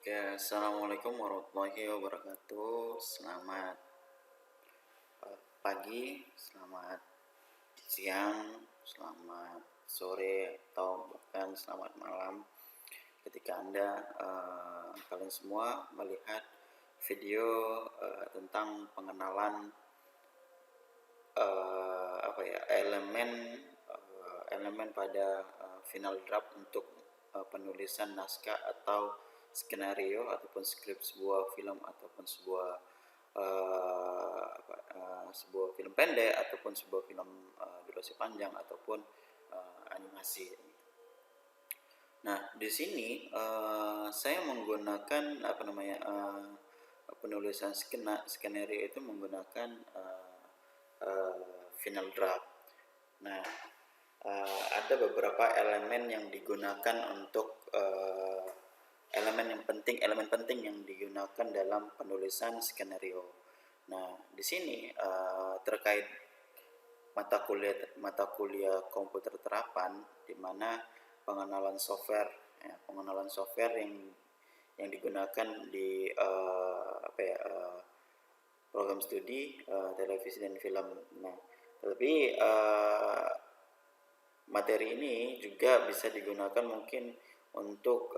Oke, assalamualaikum warahmatullahi wabarakatuh. Selamat pagi, selamat siang, selamat sore, atau bahkan selamat malam ketika Anda kalian semua melihat video tentang pengenalan elemen pada final draft untuk penulisan naskah atau skenario ataupun skrip sebuah film ataupun sebuah film pendek ataupun sebuah film durasi panjang ataupun animasi. Nah, di sini saya menggunakan penulisan skenario itu menggunakan final draft. Nah, ada beberapa elemen yang digunakan untuk elemen penting yang digunakan dalam penulisan skenario. Nah, di sini terkait mata kuliah komputer terapan, di mana pengenalan software yang digunakan di program studi televisi dan film. Nah, tapi materi ini juga bisa digunakan mungkin untuk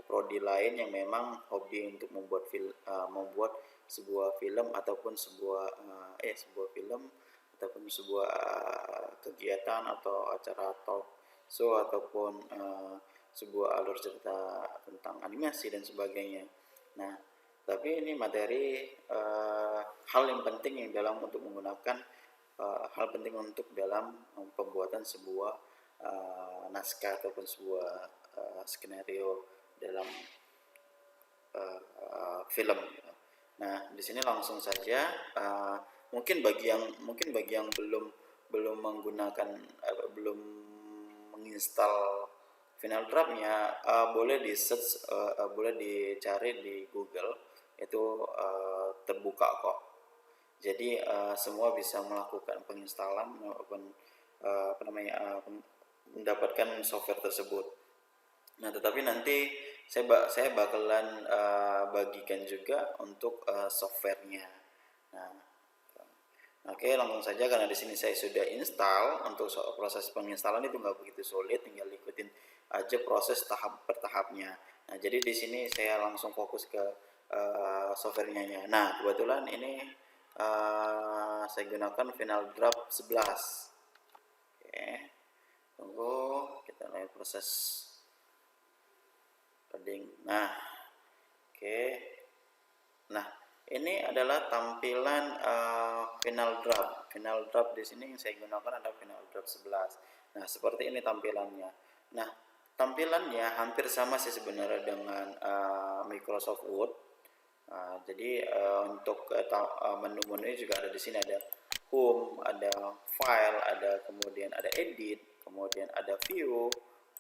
prodi lain yang memang hobi untuk membuat sebuah film ataupun sebuah kegiatan atau acara talk show ataupun sebuah alur cerita tentang animasi dan sebagainya. Nah, tapi ini materi hal yang penting yang dalam untuk menggunakan dalam pembuatan sebuah naskah ataupun sebuah skenario dalam film. Nah, di sini langsung saja mungkin bagi yang belum menggunakan belum menginstal final draft-nya, boleh di search, boleh dicari di Google, itu terbuka kok. Jadi semua bisa melakukan penginstalan maupun mendapatkan software tersebut. Nah, tetapi nanti saya bakalan bagikan juga untuk softwarenya. Nah, oke, langsung saja karena di sini saya sudah install. Untuk proses penginstalan itu nggak begitu sulit, tinggal ikutin aja proses tahap per tahapnya. Nah, jadi di sini saya langsung fokus ke softwarenya. Nah, kebetulan ini saya gunakan Final Draft 11. Oke, tunggu kita lihat proses loading. Nah, oke. Nah, ini adalah tampilan final draft. Final draft di sini yang saya gunakan adalah Final Draft 11. Nah, seperti ini tampilannya. Nah, tampilannya hampir sama sih sebenarnya dengan Microsoft Word. Jadi untuk menu-menu juga ada di sini, ada home, ada file, kemudian ada edit, kemudian ada view,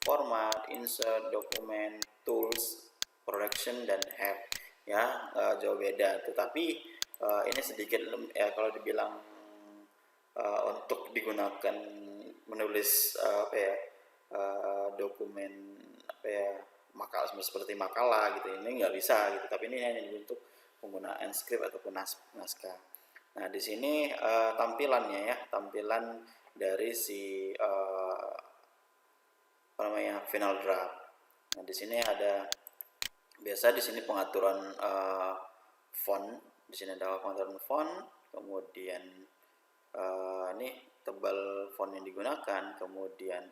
format, insert, dokumen, tools, production, dan help. Ya, jauh beda, tetapi ini sedikit kalau dibilang untuk digunakan menulis dokumen makalah seperti makalah gitu, ini nggak bisa gitu, tapi ini hanya untuk penggunaan skrip ataupun naskah. Nah, di sini tampilannya tampilan dari si final draft. Nah, di sini ada biasa di sini pengaturan font. Di sini ada pengaturan font, kemudian ini tebal font yang digunakan, kemudian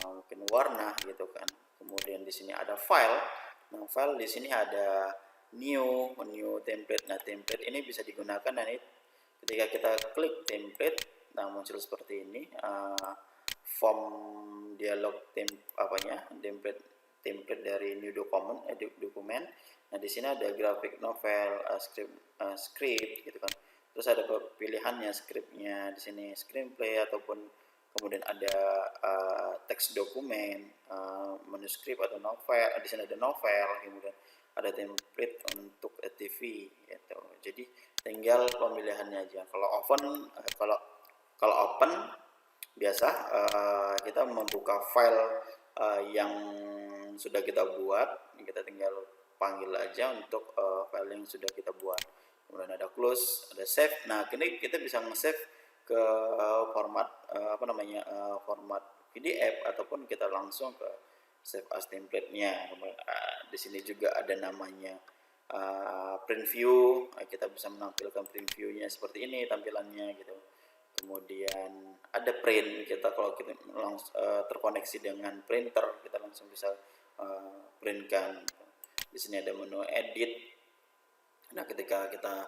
mungkin warna gitu kan. Kemudian di sini ada file. Nah, file di sini ada new template. Nah, template ini bisa digunakan, dan ketika kita klik template, nah muncul seperti ini form dialog template dari new dokumen. Nah, di sini ada graphic novel, script gitu kan. Terus ada pilihannya scriptnya di sini screenplay ataupun kemudian ada teks dokumen, manuskrip atau novel. Di sini ada novel, kemudian ada template untuk TV gitu. Jadi tinggal pemilihannya aja. Kalau open biasa kita membuka file yang sudah kita buat. Kita tinggal panggil aja untuk file yang sudah kita buat. Kemudian ada close, ada save. Nah, kini kita bisa nge-save ke format format PDF ataupun kita langsung ke save as template-nya. Di sini juga ada namanya print view. Kita bisa menampilkan print view-nya seperti ini tampilannya gitu. Kemudian ada print, kita kalau kita langsung terkoneksi dengan printer, kita langsung bisa printkan. Di sini ada menu edit. Nah, ketika kita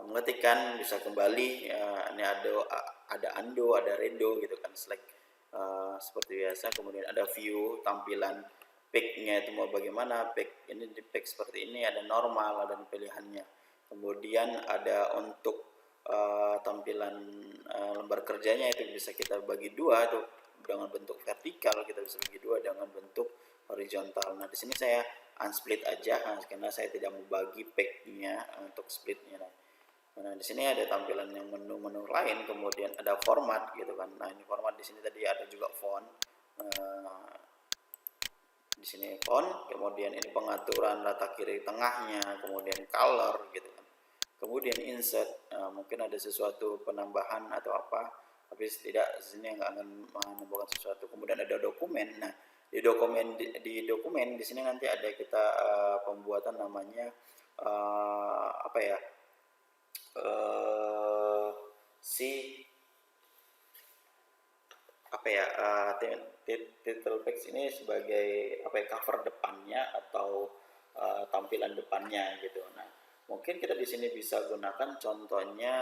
mengetikkan bisa kembali, ini ada undo, ada redo gitu kan, select seperti biasa. Kemudian ada view, tampilan pick-nya itu mau bagaimana, pick ini di pick seperti ini, ada normal, ada pilihannya. Kemudian ada untuk tampilan lembar kerjanya itu bisa kita bagi dua tuh, dengan bentuk vertikal, kita bisa bagi dua dengan bentuk horizontal. Nah, di sini saya unsplit aja karena saya tidak mau bagi pack-nya untuk splitnya. Nah, di sini ada tampilan yang menu-menu lain, kemudian ada format gitu kan. Nah, ini format di sini tadi ada juga font. Di sini font, kemudian ini pengaturan rata kiri tengahnya, kemudian color gitu kan. Kemudian insert, mungkin ada sesuatu penambahan atau apa, tapi tidak, di sini nggak akan menambahkan sesuatu. Kemudian ada dokumen. Nah, di dokumen di sini nanti ada kita pembuatan namanya title text ini sebagai cover depannya atau tampilan depannya gitu. Nah, mungkin kita di sini bisa gunakan contohnya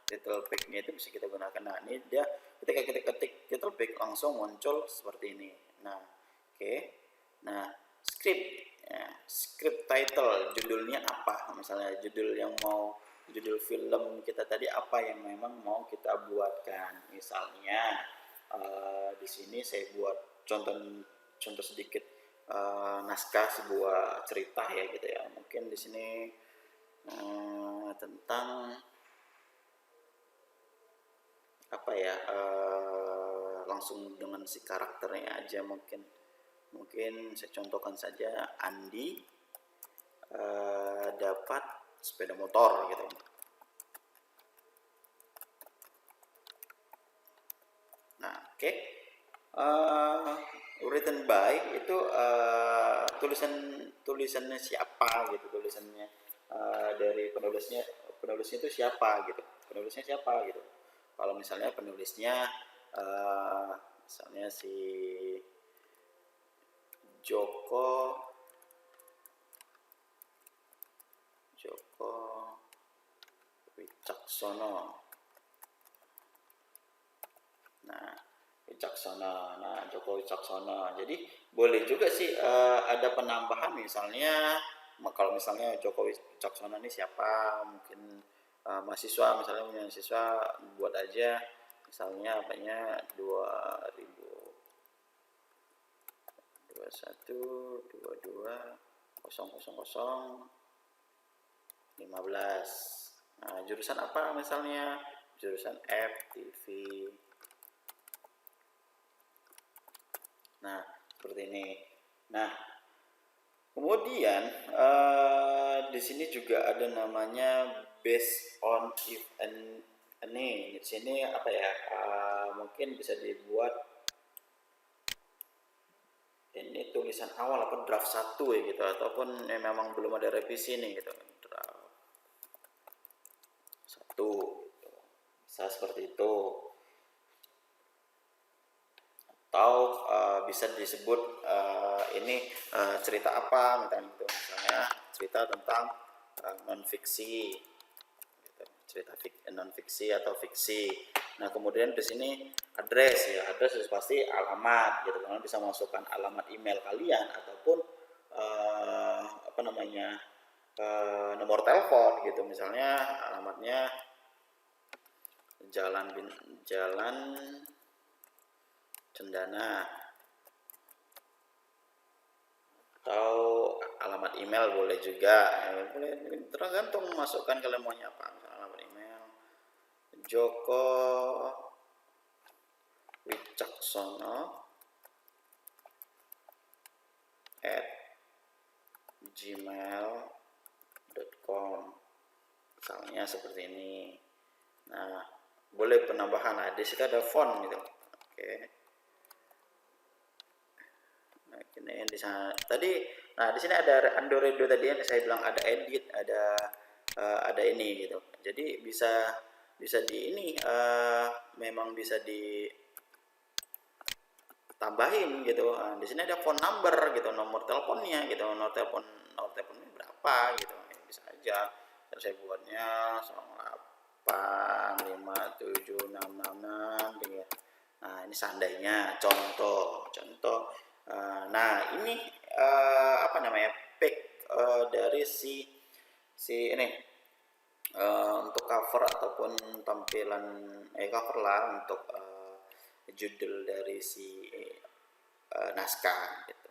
title page-nya itu bisa kita gunakan. Nah, ini dia ketika kita ketik title page langsung muncul seperti ini. Nah, oke. Nah, script title, judulnya apa? Misalnya judul film kita tadi apa yang memang mau kita buatkan. Misalnya di sini saya buat contoh sedikit naskah sebuah cerita ya gitu ya. Mungkin di sini tentang langsung dengan si karakternya aja, mungkin saya contohkan saja Andi dapat sepeda motor gitu. Nah, oke. Written by itu tulisannya siapa gitu, tulisannya dari penulisnya itu siapa gitu, kalau misalnya penulisnya misalnya si Joko Wicaksono. Joko Wicaksono. Jadi boleh juga sih ada penambahan, misalnya kalau misalnya Joko Wicaksono ini siapa, mungkin mahasiswa, misalnya mahasiswa, buat aja misalnya 2021-22-00-15. Nah, jurusan apa misalnya? Jurusan FTV. Nah, seperti ini. Nah, kemudian di sini juga ada namanya based on if and ini. Di sini mungkin bisa dibuat ini tulisan awal apa draft 1 ya gitu, ataupun memang belum ada revisi nih gitu. Draft 1 gitu. Bisa seperti itu. Atau bisa disebut ini cerita apa misalnya cerita tentang non fiksi gitu. Cerita non fiksi atau fiksi. Nah, kemudian di sini address pasti alamat gitu, kalian bisa masukkan alamat email kalian ataupun nomor telepon gitu, misalnya alamatnya Jalan Cendana, atau alamat email boleh juga, boleh tergantung masukkan kalian maunya apa. Alamat email Joko Wicaksono gmail.com, misalnya seperti ini. Nah, boleh penambahan. Nah, di situ ada font gitu. Oke. Nah, ini di sana tadi. Nah, di sini ada Andoredo tadi yang saya bilang ada edit, ada ini gitu. Jadi bisa di ini memang bisa ditambahin gitu. Nah, di sini ada phone number gitu, nomor teleponnya gitu, nomor teleponnya berapa gitu. Ya, bisa aja. Dan saya buatnya 085766 gitu. Nah, ini seandainya contoh. Nah, ini apa namanya? Pick dari si ini untuk cover ataupun tampilan cover lah untuk judul dari si naskah gitu.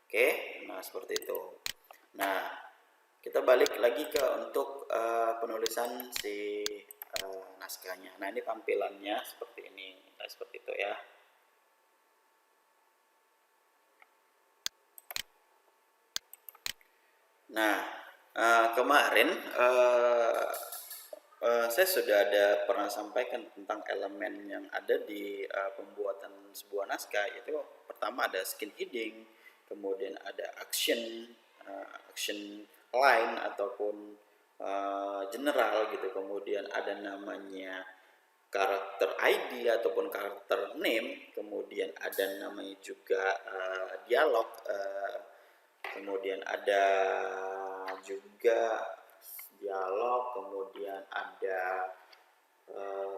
Oke, nah seperti itu. Nah, kita balik lagi ke untuk penulisan si naskahnya. Nah, ini tampilannya seperti ini. Nah, seperti itu ya. Nah, kemarin saya sudah pernah sampaikan tentang elemen yang ada di pembuatan sebuah naskah. Itu pertama ada skin heading, kemudian ada action line ataupun general gitu, kemudian ada namanya karakter ID ataupun karakter name, kemudian ada namanya juga dialog, kemudian ada juga dialog, kemudian ada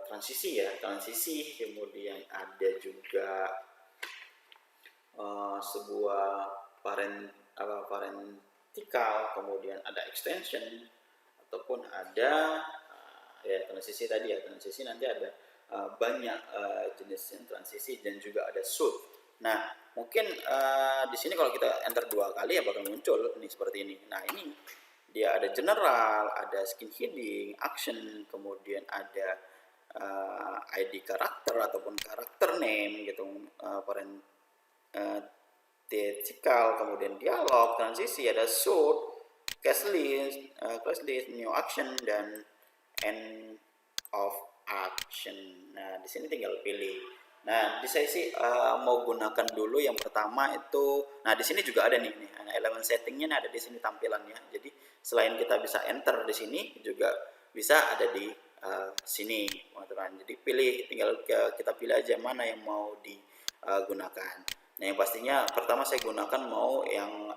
transisi, kemudian ada juga sebuah parentikal, kemudian ada extension ataupun ada transisi tadi ya. Transisi nanti ada banyak jenis transisi dan juga ada shoot. Nah, mungkin di sini kalau kita enter 2 kali ya bakal muncul ini seperti ini. Nah, ini dia ada general, ada skin heading, action, kemudian ada ID karakter ataupun karakter name gitu, theatrical, kemudian dialog, transisi, ada shoot, cast list, new action, dan end of action. Nah, di sini tinggal pilih. Nah, di saya sih mau gunakan dulu yang pertama itu. Nah, di sini juga ada nih elemen settingnya ada di sini tampilannya. Jadi selain kita bisa enter di sini, juga bisa ada di sini, teman-teman. Jadi tinggal kita pilih aja mana yang mau digunakan. Nah, yang pastinya pertama saya gunakan mau yang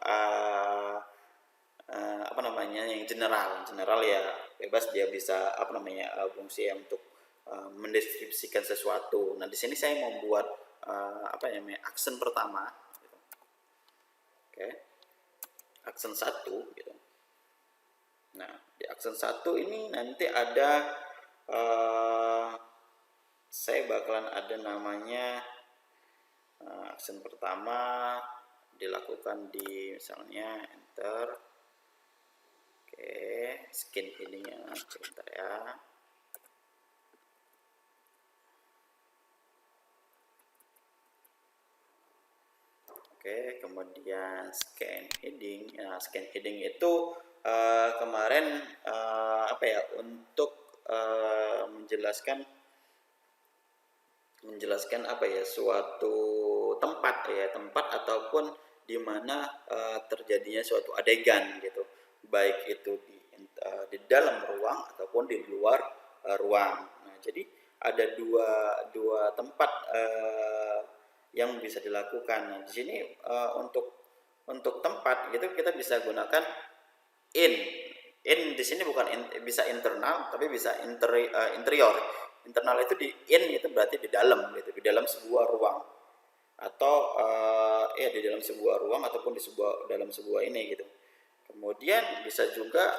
apa namanya, yang general ya, bebas dia bisa apa namanya fungsi untuk mendeskripsikan sesuatu. Nah, di sini saya membuat apa namanya aksen pertama gitu. Oke. Aksen 1 gitu. Nah, di aksen 1 ini nanti ada saya bakalan ada namanya aksen pertama dilakukan di misalnya enter. Oke, skin headingnya sebentar ya. Oke, kemudian scan heading. Nah, scan heading itu kemarin apa ya, untuk menjelaskan apa ya, suatu tempat ataupun di mana terjadinya suatu adegan gitu, baik itu di dalam ruang ataupun di luar ruang. Nah, jadi ada dua tempat yang bisa dilakukan. Nah, di sini untuk tempat gitu kita bisa gunakan in di sini bukan bisa internal tapi bisa interior. Internal itu itu berarti di dalam gitu, di dalam sebuah ruang, atau di dalam sebuah ruang ataupun dalam sebuah ini gitu. Kemudian bisa juga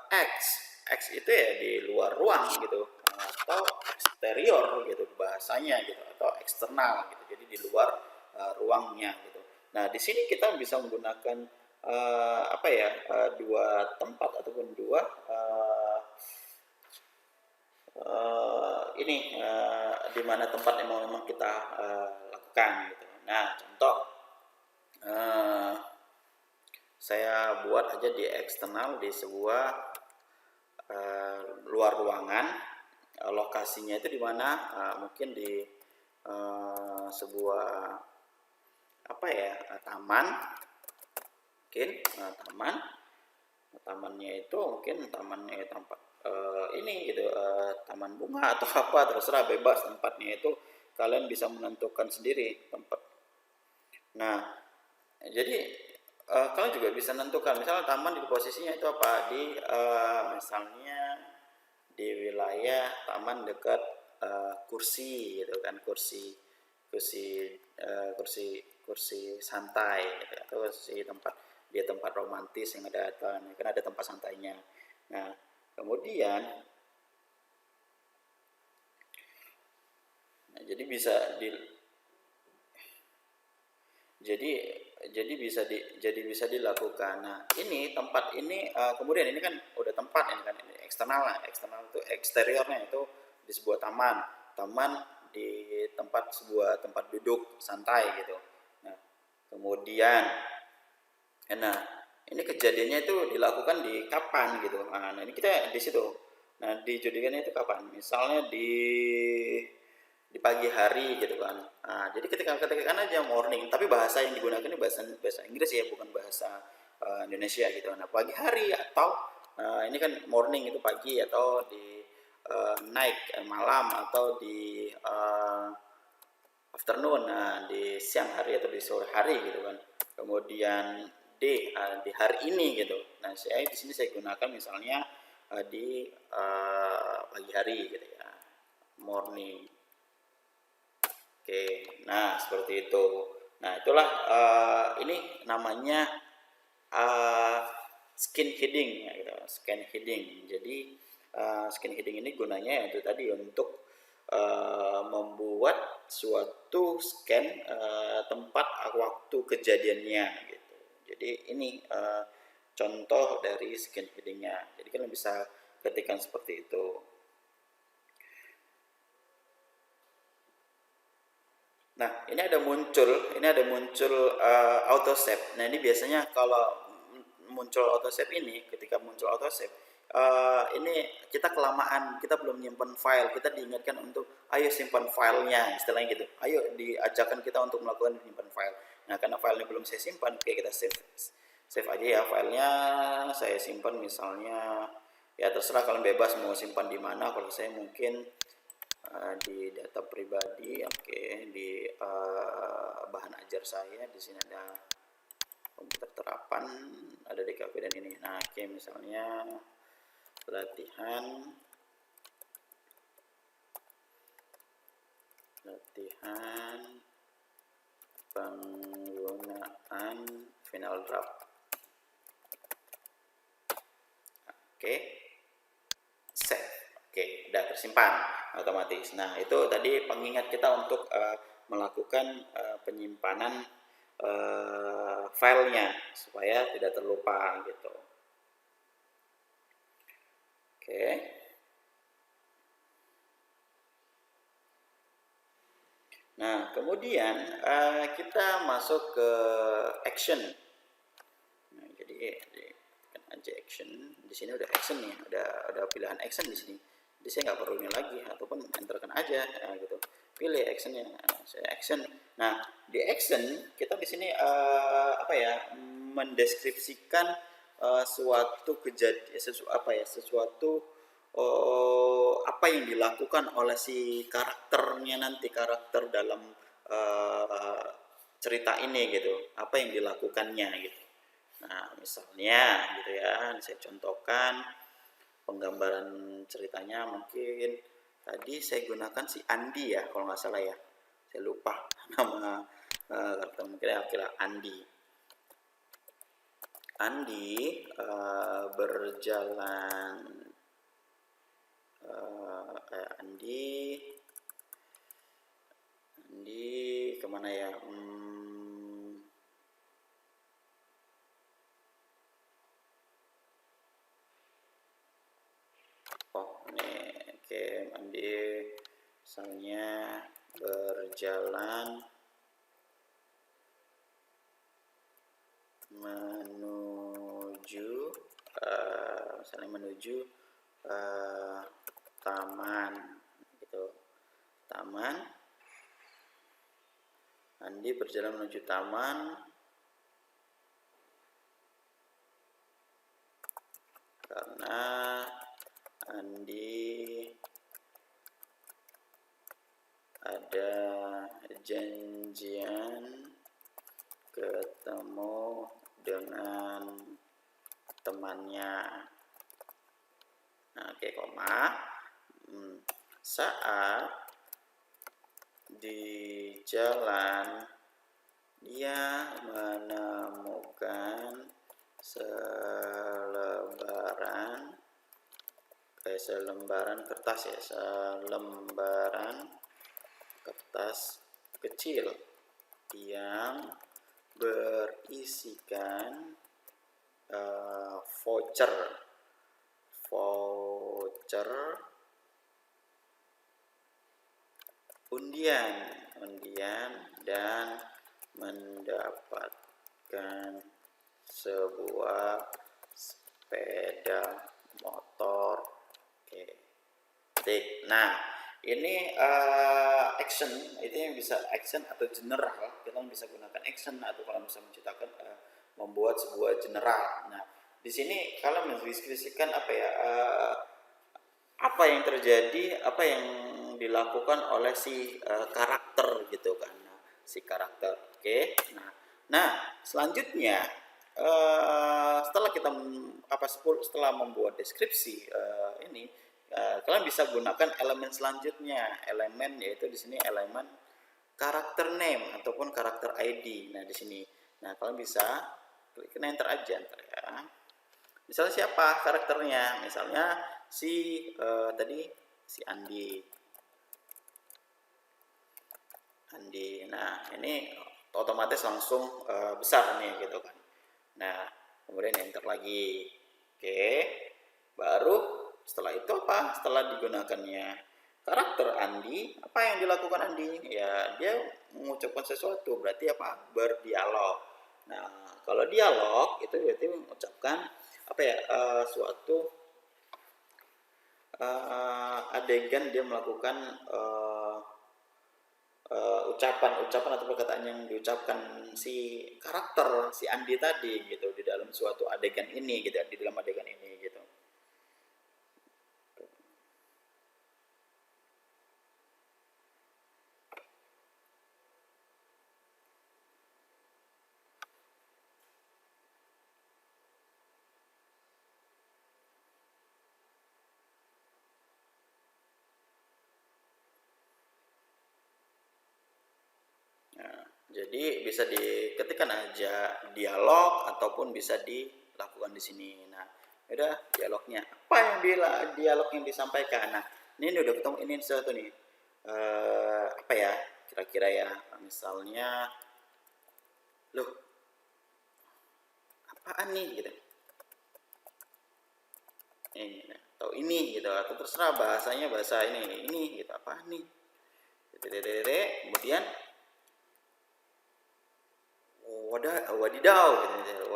X itu ya di luar ruang gitu, atau eksterior gitu bahasanya gitu, atau eksternal gitu, jadi di luar ruangnya gitu. Nah, di sini kita bisa menggunakan apa ya, dua tempat ataupun dua ini di mana tempat yang memang kita lakukan gitu. Nah, contoh saya buat aja di eksternal, di sebuah luar ruangan. Lokasinya itu di mana? Mungkin di sebuah apa ya, taman mungkin, tamannya itu mungkin tamannya tempat ini gitu, taman bunga atau apa, terserah, bebas tempatnya itu, kalian bisa menentukan sendiri tempat. Nah, jadi kalian juga bisa menentukan misalnya taman di posisinya itu apa, di misalnya di wilayah taman dekat kursi gitu kan, kursi kursi kursi santai gitu, atau kursi tempat dia tempat romantis yang ada kan ada tempat santainya. Nah, kemudian jadi bisa di jadi jadi bisa dilakukan. Nah, ini tempat ini kemudian ini kan udah tempat ini kan, ini eksternal lah, eksternal itu eksteriornya itu di sebuah taman di tempat sebuah tempat duduk santai gitu. Nah, kemudian ini kejadiannya itu dilakukan di kapan gitu. Nah, ini kita di situ. Nah, dijadikannya itu kapan? Misalnya di pagi hari gitu kan. Nah, jadi ketikkan aja morning, tapi bahasa yang digunakan ini bahasa Inggris ya, bukan bahasa Indonesia gitu. Nah, pagi hari atau ini kan morning itu pagi, atau di night malam, atau di afternoon, nah di siang hari atau di sore hari gitu kan. Kemudian di hari ini gitu. Nah, saya di sini saya gunakan misalnya di pagi hari gitu ya, morning. Oke, nah seperti itu. Nah, itulah ini namanya skin heading ya, gitu. Skin heading. Jadi skin heading ini gunanya itu tadi untuk membuat suatu scan tempat waktu kejadiannya gitu. Jadi ini contoh dari skin headingnya. Jadi kalian bisa ketikkan seperti itu. Nah, ini ada muncul auto save. Nah, ini biasanya kalau muncul auto save ini, ketika muncul auto save, ini kita kelamaan, kita belum nyimpan file, kita diingatkan untuk ayo simpan filenya, istilahnya gitu. Ayo diajarkan kita untuk melakukan menyimpan file. Nah, karena filenya belum saya simpan, oke, kita save aja ya filenya. Saya simpan misalnya, ya terserah kalian bebas mau simpan di mana. Kalau saya mungkin di data pribadi, oke, di bahan ajar saya di sini ada komputer terapan, ada DKV dan ini. Nah, oke, misalnya latihan penggunaan final draft. Oke, save. Oke, udah tersimpan otomatis. Nah, itu tadi pengingat kita untuk melakukan penyimpanan filenya supaya tidak terlupa gitu. Oke. Nah, kemudian kita masuk ke action. Nah, jadi tekan aja action. Di sini udah action nih, ada pilihan action di sini. Jadi saya nggak perlu ini lagi, ataupun enterkan aja gitu. Pilih actionnya, saya action. Nah, di action kita di sini apa ya, mendeskripsikan suatu kejadian, sesuatu apa yang dilakukan oleh si karakternya nanti, karakter dalam cerita ini gitu, apa yang dilakukannya gitu. Nah, misalnya gitu ya, saya contohkan penggambaran ceritanya. Mungkin tadi saya gunakan si Andi ya, kalau nggak salah ya, saya lupa nama karakter, mungkin kira Andi. Berjalan Andi kemana ya? Oh, ini oke, Andi misalnya berjalan menuju misalnya menuju taman gitu. Taman, Andi berjalan menuju taman. Karena Andi ada janjian ketemu dengan temannya. Nah, oke, koma. Saat di jalan dia menemukan selembaran kertas ya, selembaran kertas kecil yang berisikan voucher undian dan mendapatkan sebuah sepeda motor. Oke. Tik. Nah, ini action, itu yang bisa action atau general. Kita bisa gunakan action atau kalau bisa menciptakan membuat sebuah general. Nah, di sini kalau mendeskripsikan apa yang terjadi, apa yang dilakukan oleh si karakter gitu kan. Nah, si karakter. Oke. Nah, selanjutnya setelah kita setelah membuat deskripsi ini, kalian bisa gunakan elemen selanjutnya. Elemen yaitu di sini elemen karakter name ataupun karakter ID. Nah, di sini. Nah, kalian bisa klik enter aja ya. Misalnya siapa karakternya? Misalnya si tadi si Andi. Nah, ini otomatis langsung besar nih gitu kan. Nah, kemudian enter lagi. Oke. Baru setelah itu apa? Setelah digunakannya karakter Andi, apa yang dilakukan Andi? Ya, dia mengucapkan sesuatu, berarti apa? Berdialog. Nah, kalau dialog itu berarti mengucapkan suatu adegan dia melakukan ucapan atau perkataan yang diucapkan si karakter si Andi tadi gitu di dalam suatu adegan ini gitu, di dalam adegan ini gitu. Nah, jadi bisa diketikkan aja dialog ataupun bisa dilakukan di sini. Nah, udah dialognya. Apa yang dialog yang disampaikan? Nah, ini udah ketemu ini satu nih. Apa ya? Kira-kira ya, misalnya, loh, apaan nih gitu. Ini, atau ini gitu, atau terserah bahasanya bahasa ini gitu, apaan nih? Kemudian wadidaw gitu,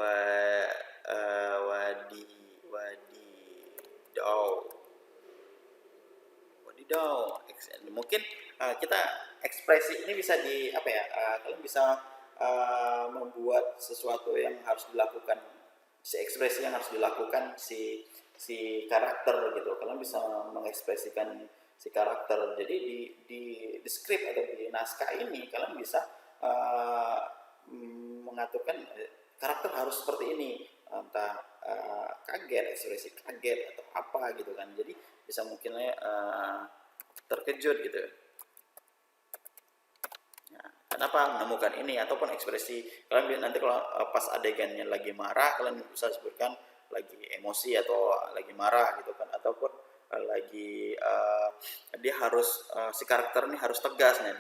wadidaw. Mungkin kita ekspresi ini bisa kalian bisa membuat sesuatu yang harus dilakukan, si ekspresi yang harus dilakukan si karakter gitu. Kalian bisa mengekspresikan si karakter. Jadi di script atau di naskah ini kalian bisa mengaturkan karakter harus seperti ini, entah kaget, ekspresi kaget atau apa gitu kan. Jadi bisa mungkinnya terkejut gitu. Nah, kenapa menemukan ini ataupun ekspresi kalian nanti kalau pas adegannya lagi marah kalian bisa sebutkan lagi emosi atau lagi marah gitu kan, ataupun lagi dia harus si karakter ini harus tegas. Nah,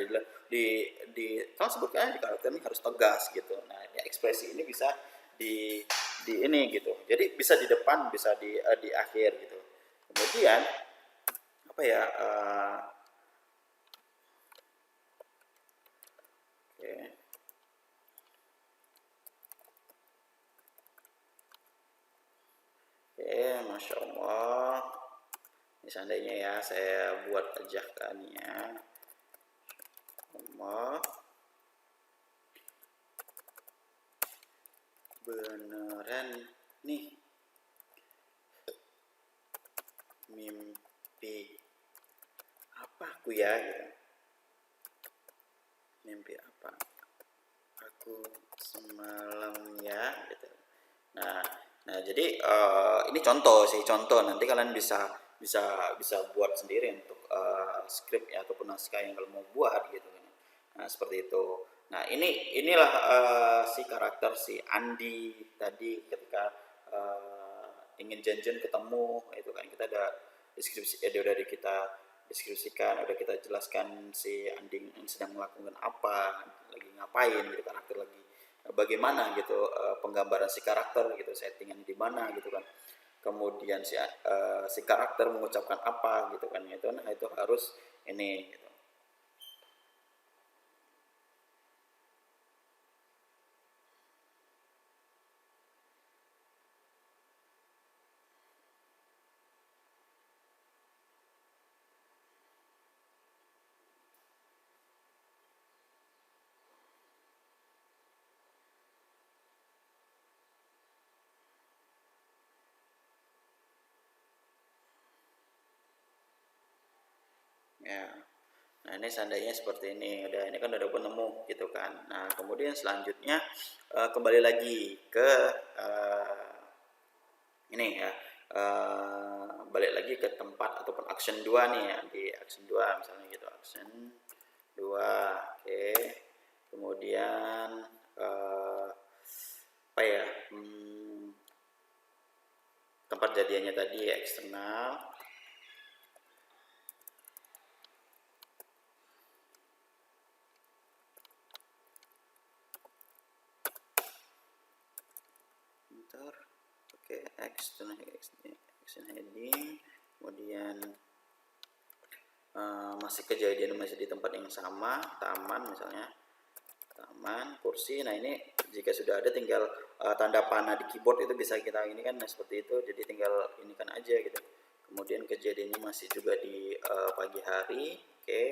kalau sebutkan di karakter ini harus tegas gitu. Nah, ya, ekspresi ini bisa di ini gitu. Jadi bisa di depan, bisa di akhir gitu. Kemudian apa ya? Masya Allah. Ini seandainya ya saya buat ajakannya. Allah. Beneran nih. Mimpi apa aku ya gitu. Mimpi apa aku semalam ya gitu. Nah jadi ini contoh sih, contoh, nanti kalian bisa buat sendiri untuk skrip ya ataupun naskah yang kalian mau buat gitu kan. Nah seperti itu. Nah inilah si karakter si Andi tadi ketika ingin janjian ketemu itu kan, kita ada deskripsi udah kita deskripsikan, udah kita jelaskan si Andi yang sedang melakukan apa, lagi ngapain gitu, karakter lagi bagaimana gitu, penggambaran si karakter gitu, settingan di mana gitu kan, kemudian si karakter mengucapkan apa gitu kan, itu harus ini gitu. Ya. Nah ini seandainya seperti ini, ini kan udah penemu gitu kan. Nah kemudian selanjutnya kembali lagi ke ini ya, balik lagi ke tempat ataupun action 2 nih ya, di action 2 misalnya gitu, action 2, oke. Kemudian apa ya, tempat jadiannya tadi eksternal. Oke, action heading, kemudian masih kejadian masih di tempat yang sama, taman misalnya, taman, kursi. Nah ini jika sudah ada tinggal tanda panah di keyboard itu bisa kita ini kan, seperti itu, jadi tinggal ini kan aja gitu. Kemudian kejadiannya masih juga di pagi hari, oke,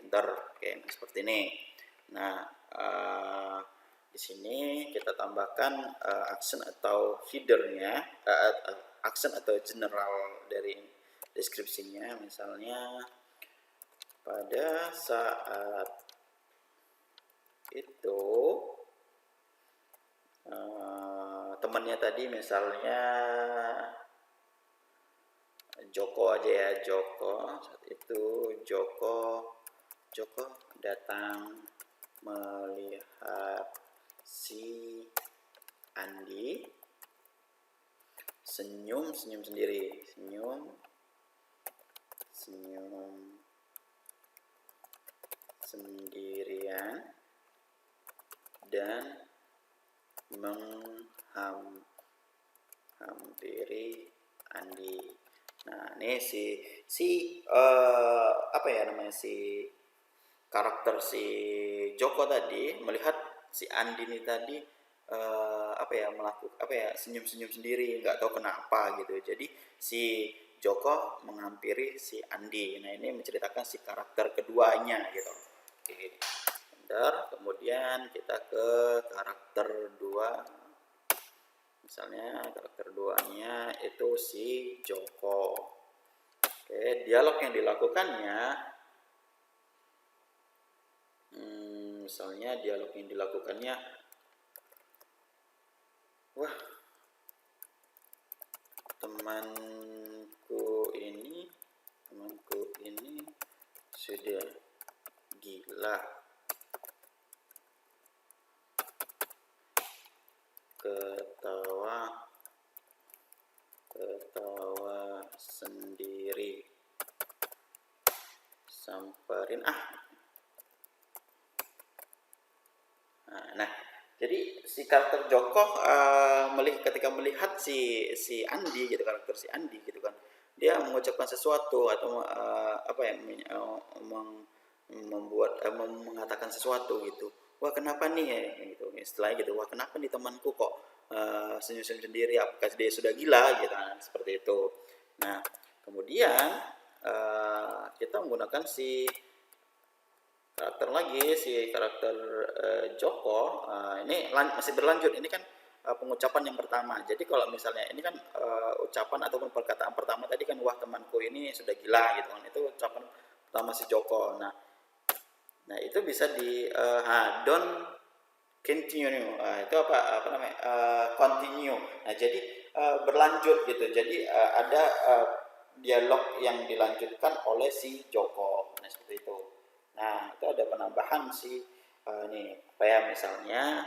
enter, oke, seperti ini. Nah di sini kita tambahkan action atau headernya, action atau general dari deskripsinya, misalnya pada saat itu temannya tadi misalnya Joko aja ya, Joko, saat itu Joko datang melihat si Andi senyum sendiri, senyum sendirian dan menghampiri Andi. Nah ini apa ya namanya, si karakter si Joko tadi melihat si Andi ini tadi senyum sendiri, nggak tahu kenapa gitu. Jadi si Joko menghampiri si Andi. Nah ini menceritakan si karakter keduanya gitu. Oke. Bentar, kemudian kita ke karakter 2. Misalnya karakter 2-nya itu si Joko. Oke, dialog yang dilakukannya, misalnya dialog yang dilakukannya, wah, temanku ini sudah gila, ketawa sendiri, samperin Nah jadi si karakter Joko ketika melihat si Andi gitu, karakter si Andi gitu kan, dia mengucapkan sesuatu atau mengatakan sesuatu gitu. Wah kenapa nih ya gitu, istilahnya gitu, wah kenapa nih temanku kok senyum-senyum sendiri, apakah dia sudah gila gitu kan, seperti itu. Nah kemudian kita menggunakan si karakter lagi, si karakter Joko. Ini masih berlanjut, ini kan pengucapan yang pertama. Jadi kalau misalnya ini kan ucapan ataupun perkataan pertama tadi kan, wah temanku ini sudah gila gitu kan, itu ucapan pertama si Joko. Nah itu bisa di don't continue, itu apa namanya, continue. Nah jadi berlanjut gitu, jadi ada dialog yang dilanjutkan oleh si Joko. Nah seperti itu. Nah itu ada penambahan si ini apa ya, misalnya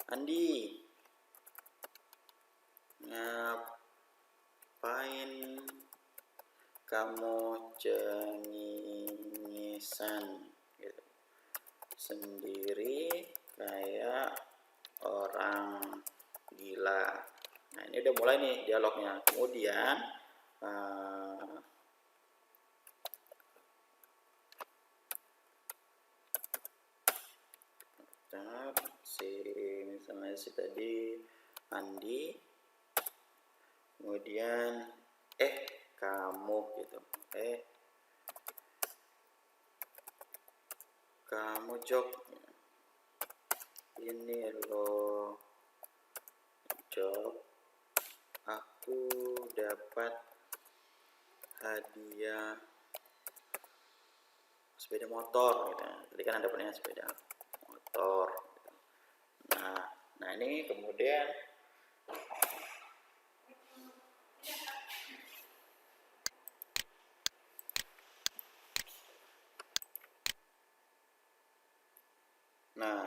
Andi, ngapain kamu cengengesan gitu sendiri kayak orang gila. Nah ini udah mulai nih dialognya. Kemudian misalnya si tadi Andi, kemudian kamu gitu, kamu Jok, ini loh Jok, aku dapat hadiah sepeda motor gitu. Tadi kan ada dapatnya sepeda motor gitu. Nah ini kemudian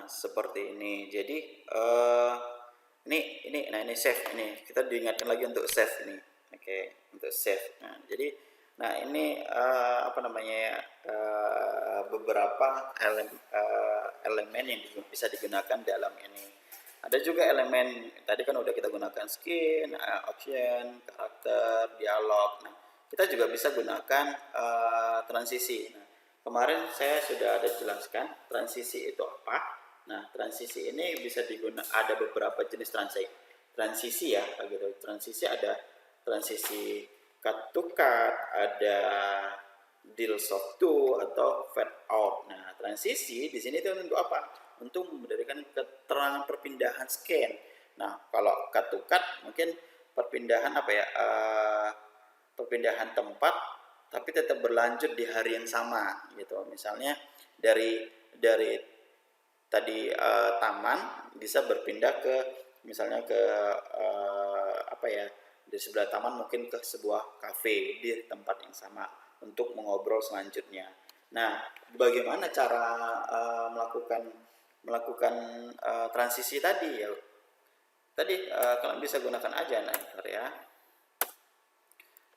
seperti ini. Jadi ini save, ini kita diingatkan lagi untuk save ini. Oke, untuk save. Nah jadi ini apa namanya, beberapa elemen yang bisa digunakan dalam ini. Ada juga elemen tadi kan udah kita gunakan skin, option, karakter, dialog. Nah kita juga bisa gunakan transisi. Nah kemarin saya sudah ada jelaskan transisi itu apa. Nah transisi ini bisa digunakan, ada beberapa jenis transisi ya gitu. Transisi ada transisi cut to cut, ada deal soft to, atau fade out. Nah transisi di sini itu untuk apa? Untuk memberikan keterangan perpindahan scan. Nah kalau cut to cut mungkin perpindahan apa ya, perpindahan tempat tapi tetap berlanjut di hari yang sama gitu. Misalnya dari tadi taman bisa berpindah ke misalnya ke apa ya, di sebelah taman mungkin ke sebuah kafe di tempat yang sama untuk mengobrol selanjutnya. Nah bagaimana cara melakukan transisi tadi ya, tadi kalian bisa gunakan aja enter ya.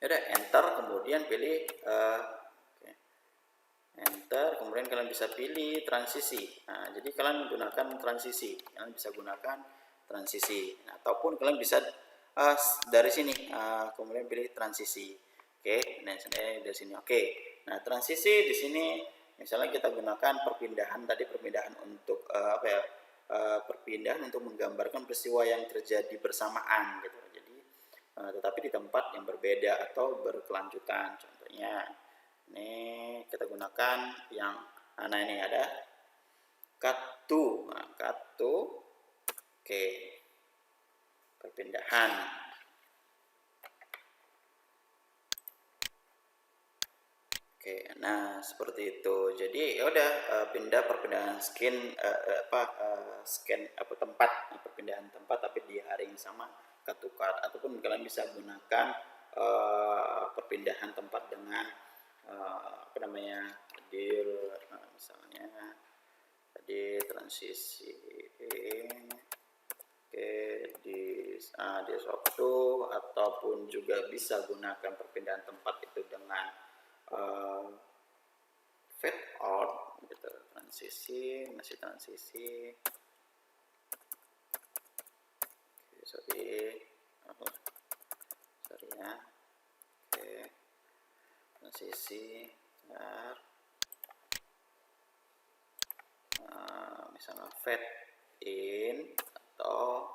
Udah enter, kemudian pilih enter, kemudian kalian bisa pilih transisi. Nah jadi kalian gunakan transisi, kalian bisa gunakan transisi. Nah, ataupun kalian bisa dari sini kemudian pilih transisi. Oke, nah dari sini. Oke, nah transisi di sini misalnya kita gunakan perpindahan tadi, perpindahan untuk apa ya, perpindahan untuk menggambarkan peristiwa yang terjadi bersamaan gitu. Jadi tetapi di tempat yang berbeda atau berkelanjutan. Contohnya ini kita gunakan yang nah ini ada cut to. Nah, cut to, oke, perpindahan. Oke, nah seperti itu. Jadi ya udah perpindahan skin scan apa tempat, perpindahan tempat tapi di hari yang sama, cut to cut. Ataupun kalian bisa gunakan perpindahan tempat dengan apa namanya, deal, misalnya tadi transisi di waktu, ataupun juga bisa gunakan perpindahan tempat itu dengan fade out gitu, transisi, masih transisi. Sorry ya. Oke, transisi misalnya fade in atau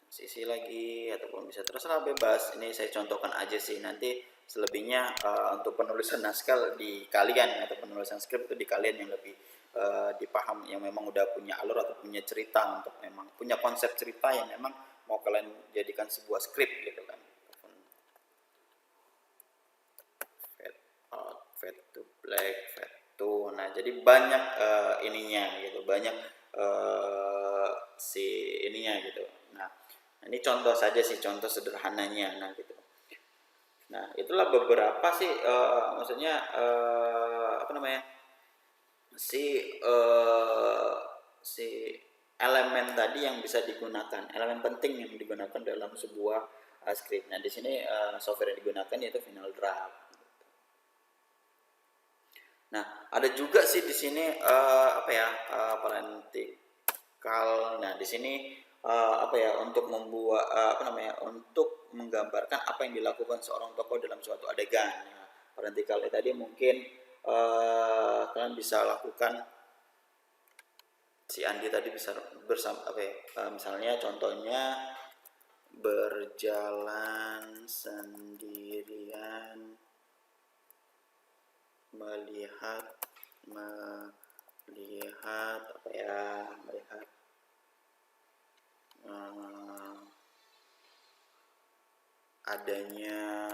sisi lagi, ataupun bisa terserah, bebas. Ini saya contohkan aja sih, nanti selebihnya untuk penulisan naskah di kalian, atau penulisan skrip itu di kalian yang lebih dipaham, yang memang udah punya alur atau punya cerita, untuk memang punya konsep cerita yang memang mau kalian jadikan sebuah skrip gitu kan. Fade out, fade to black, fade to, nah jadi banyak ininya gitu, banyak si ininya gitu. Nah ini contoh saja sih, contoh sederhananya. Nah gitu. Nah itulah beberapa sih maksudnya apa namanya, si elemen tadi yang bisa digunakan, elemen penting yang digunakan dalam sebuah script. Nah di sini software yang digunakan yaitu Final Draft. Nah ada juga sih di sini apa ya, parentikal. Nah di sini apa ya, untuk membuat apa namanya, untuk menggambarkan apa yang dilakukan seorang tokoh dalam suatu adegan. Nah, parentikal tadi mungkin kalian bisa lakukan, si Andi tadi bisa bersama apa ya, misalnya contohnya berjalan sendirian melihat apa ya, melihat adanya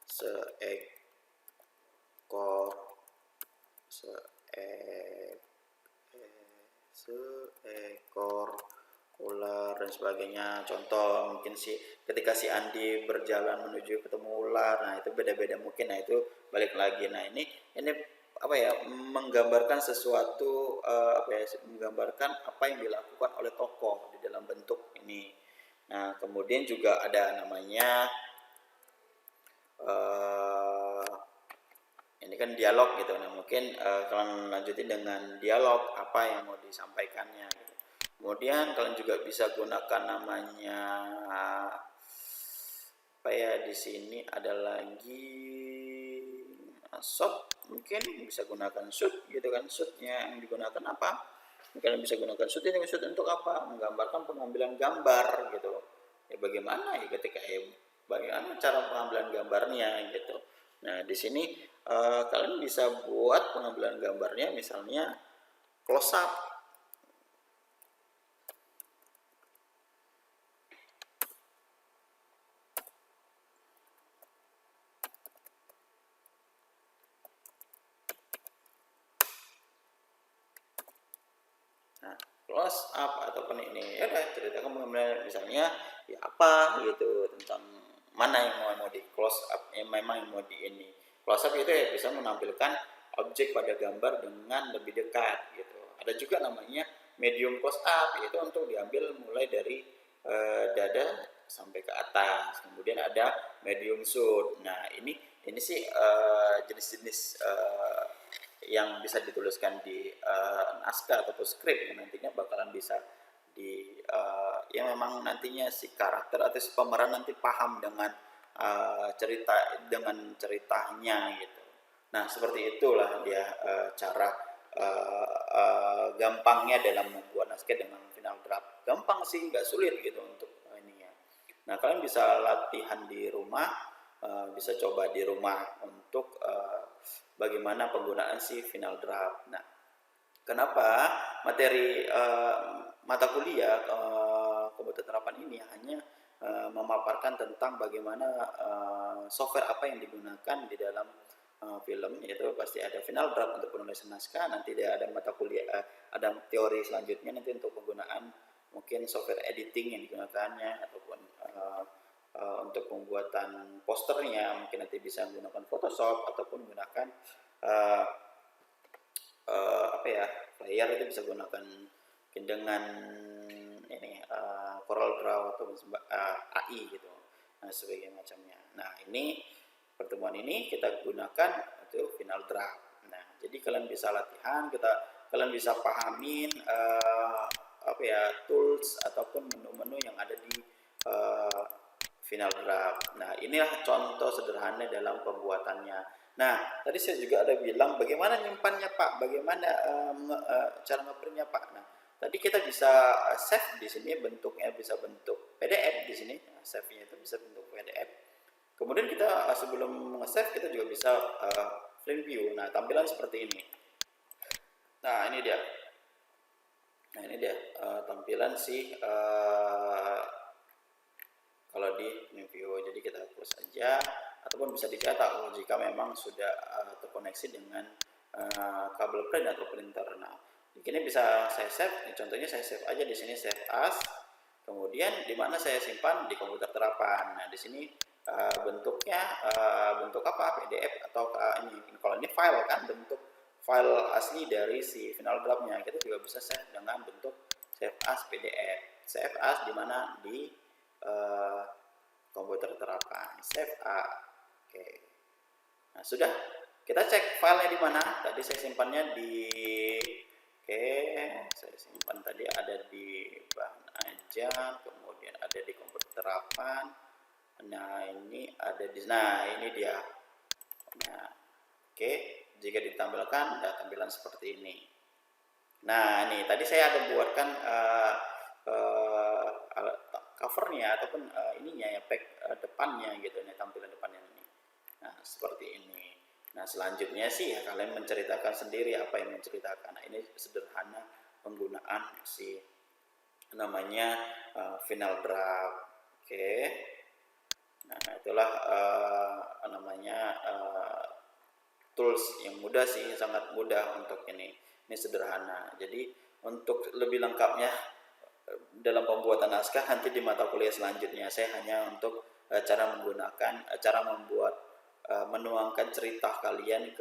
seekor ular dan sebagainya. Contoh mungkin ketika si Andi berjalan menuju ketemu ular, nah itu beda-beda mungkin. Nah itu balik lagi, nah ini apa ya, menggambarkan sesuatu apa ya, menggambarkan apa yang dilakukan oleh tokoh di dalam bentuk ini. Nah kemudian juga ada namanya ini kan dialog gitu. Nah mungkin kalian lanjutin dengan dialog apa yang mau disampaikannya gitu. Kemudian kalian juga bisa gunakan namanya apa ya, di sini ada lagi shot, mungkin bisa gunakan shoot gitu kan. Shootnya yang digunakan apa, kalian bisa gunakan shoot ini. Shoot untuk apa? Menggambarkan pengambilan gambar gitu. Ya bagaimana ya, ketika bagaimana cara pengambilan gambarnya gitu. Nah di sini kalian bisa buat pengambilan gambarnya misalnya close up. Nah, close up ataupun ini ya udah ceritakan mengenai misalnya ya apa gitu, tentang mana yang mau di close up, memang yang mau di ini close up itu ya bisa menampilkan objek pada gambar dengan lebih dekat gitu. Ada juga namanya medium close up, yaitu untuk diambil mulai dari dada sampai ke atas. Kemudian ada medium shoot. Nah ini sih jenis-jenis yang bisa dituliskan di naskah ataupun skrip yang nantinya bakalan bisa yang memang nantinya si karakter atau si pemeran nanti paham dengan ceritanya gitu. Nah seperti itulah dia cara gampangnya dalam membuat naskah dengan Final Draft. Gampang sih, nggak sulit gitu untuk ini ya. Nah kalian bisa latihan di rumah, bisa coba di rumah untuk bagaimana penggunaan si Final Draft. Nah, kenapa materi mata kuliah komputer terapan ini hanya memaparkan tentang bagaimana software apa yang digunakan di dalam film, yaitu pasti ada Final Draft untuk penulisan naskah, nanti ada mata kuliah, ada teori selanjutnya nanti untuk penggunaan mungkin software editing yang digunakannya, ataupun untuk pembuatan posternya mungkin nanti bisa menggunakan Photoshop, ataupun menggunakan apa ya, player itu bisa gunakan mungkin dengan ini Corel Draw atau AI gitu, nah sebagai macamnya. Nah ini pertemuan ini kita gunakan itu Final Draft. Nah jadi kalian bisa latihan, kalian bisa pahamin apa ya, tools ataupun menu-menu yang ada di Final Draft. Nah inilah contoh sederhana dalam pembuatannya. Nah tadi saya juga ada bilang bagaimana nyimpannya Pak, bagaimana cara ngeprintnya Pak. Nah tadi kita bisa save di sini, bentuknya bisa bentuk PDF di sini. Save-nya itu bisa bentuk PDF. Kemudian kita sebelum nge-save kita juga bisa frame view. Nah, tampilan seperti ini. Nah, ini dia. Nah, ini dia tampilan si kalau di view. Jadi kita hapus saja ataupun bisa dicetak jika memang sudah terkoneksi dengan kabel print atau printer. Nah, di sini bisa saya save. Contohnya saya save aja di sini, save as. Kemudian di mana saya simpan di komputer terapan. Nah, di sini bentuknya bentuk apa? PDF atau ini. Kalau ini file kan, bentuk file asli dari si final draft-nya. Kita juga bisa save dengan bentuk save as PDF. Save as di mana di komputer terapan. Save as. Oke. Nah, sudah. Kita cek filenya di mana. Tadi saya simpannya di saya simpan tadi ada di bahan aja, kemudian ada di komputer terapan. Nah, ini ada di ini dia. Nah, jika ditampilkan ada tampilan seperti ini. Nah, ini tadi saya ada buatkan covernya ataupun ininya ya, depannya gitu, ini tampilan depannya ini. Nah, seperti ini. Nah, selanjutnya sih ya kalian menceritakan sendiri apa yang menceritakan. Nah, ini sederhana penggunaan si namanya final draft. Nah, itulah namanya tools yang mudah sih, sangat mudah untuk ini. Ini sederhana. Jadi untuk lebih lengkapnya dalam pembuatan naskah nanti di mata kuliah selanjutnya, saya hanya untuk cara membuat menuangkan cerita kalian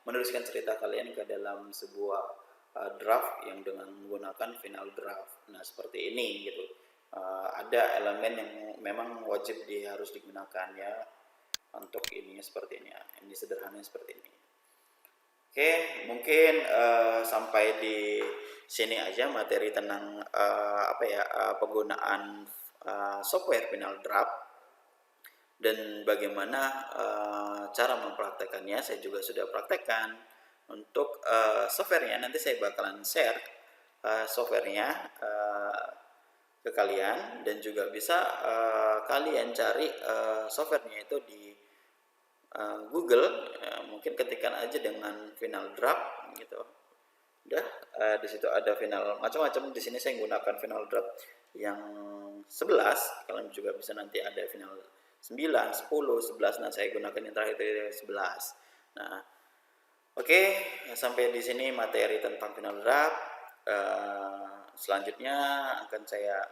menuliskan cerita kalian ke dalam sebuah draft yang dengan menggunakan final draft. Nah, seperti ini gitu. Ada elemen yang memang wajib harus digunakan ya untuk ininya seperti ini ya. Ini sederhananya seperti ini. Mungkin sampai di sini aja materi tentang penggunaan software final draft dan bagaimana cara mempraktekannya. Saya juga sudah praktekkan untuk softwarenya. Nanti saya bakalan share softwarenya ke kalian, dan juga bisa kalian cari softwarenya itu di Google, mungkin ketikkan aja dengan final draft gitu. Udah, di situ ada final macam-macam. Di sini saya menggunakan final draft yang 11. Kalian juga bisa nanti ada final 9, 10, 11. Nah, saya gunakan yang terakhir itu 11. Nah, sampai di sini materi tentang final draft. Selanjutnya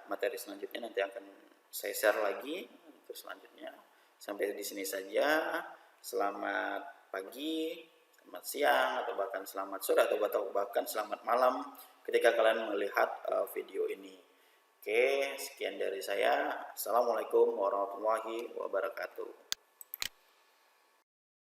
materi selanjutnya nanti akan saya share lagi untuk selanjutnya. Sampai di sini saja. Selamat pagi, selamat siang, atau bahkan selamat sore, atau bahkan selamat malam ketika kalian melihat video ini. Sekian dari saya. Assalamualaikum warahmatullahi wabarakatuh.